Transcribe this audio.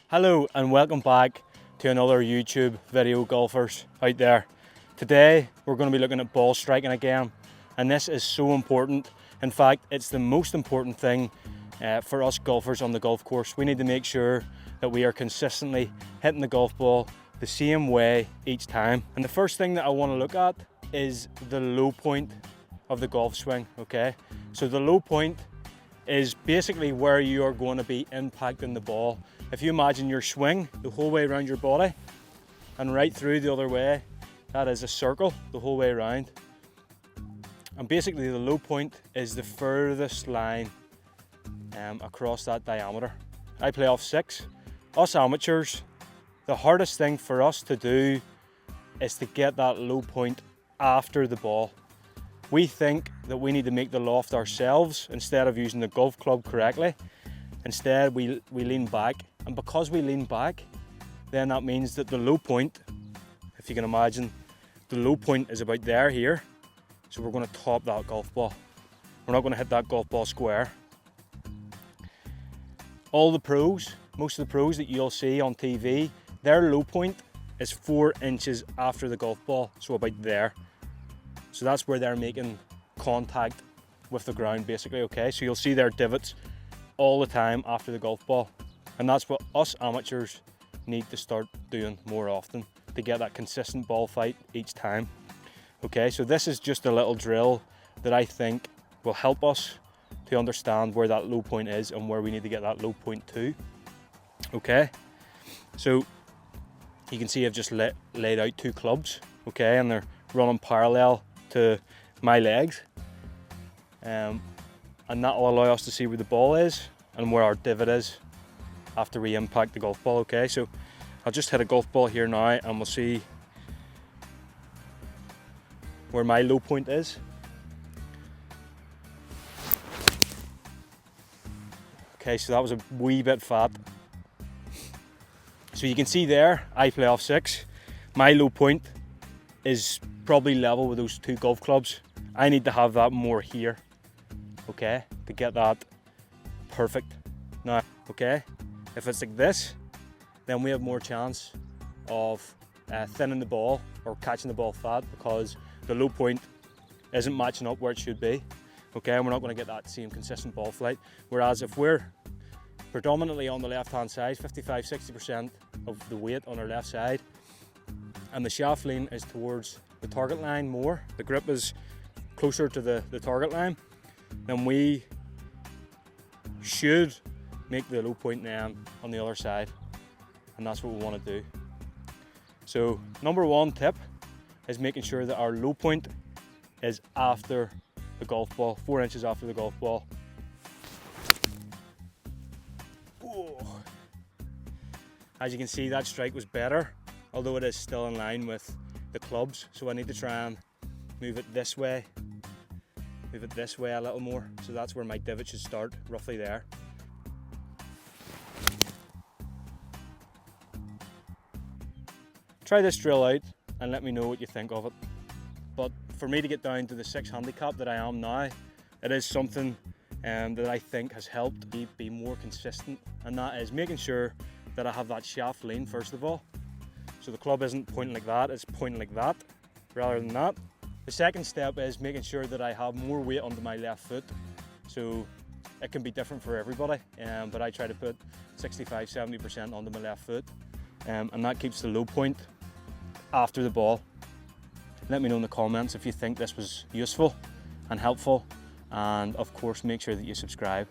Hello and welcome back to another YouTube video, golfers out there. Today we're going to be looking at ball striking again, and this is so important. In fact, it's the most important thing for us golfers on the golf course. We need to make sure that we are consistently hitting the golf ball the same way each time. And the first thing that I want to look at is the low point of the golf swing, okay? So the low point is basically where you are going to be impacting the ball. If you imagine your swing the whole way around your body and right through the other way, that is a circle the whole way around. And basically the low point is the furthest line across that diameter. I play off 6. Us amateurs, the hardest thing for us to do is to get that low point after the ball. We think that we need to make the loft ourselves instead of using the golf club correctly. Instead, we lean back, and because we lean back, then that means that the low point, if you can imagine, the low point is about there here. So we're going to top that golf ball. We're not going to hit that golf ball square. All the pros, most of the pros that you'll see on TV, their low point is 4 inches after the golf ball, so about there. So that's where they're making contact with the ground basically, okay? So you'll see their divots all the time after the golf ball. And that's what us amateurs need to start doing more often to get that consistent ball flight each time. Okay, so this is just a little drill that I think will help us to understand where that low point is and where we need to get that low point to. Okay, so you can see I've just laid out 2 clubs, okay, and they're running parallel to my legs. And that will allow us to see where the ball is and where our divot is after we impact the golf ball, okay? So I'll just hit a golf ball here now and we'll see where my low point is. Okay, so that was a wee bit fat. So you can see there, I play off 6. My low point is probably level with those 2 golf clubs. I need to have that more here, okay, to get that perfect. Now, okay, if it's like this, then we have more chance of thinning the ball or catching the ball fat because the low point isn't matching up where it should be, okay, and we're not going to get that same consistent ball flight. Whereas if we're predominantly on the left hand side, 55-60% of the weight on our left side, and the shaft lean is towards the target line more, the grip is closer to the target line, then we should make the low point then on the other side, and that's what we want to do. So number 1 tip is making sure that our low point is after the golf ball, 4 inches after the golf ball. Oh. As you can see, that strike was better, although it is still in line with the clubs, so I need to try and move it this way a little more. So that's where my divot should start, roughly there. Try this drill out and let me know what you think of it. But for me to get down to the 6 handicap that I am now, it is something that I think has helped me be more consistent, and that is making sure that I have that shaft lean first of all. So the club isn't pointing like that, it's pointing like that rather than that. The second step is making sure that I have more weight onto my left foot. So it can be different for everybody, but I try to put 65-70% onto my left foot, and that keeps the low point after the ball. Let me know in the comments if you think this was useful and helpful, and of course make sure that you subscribe.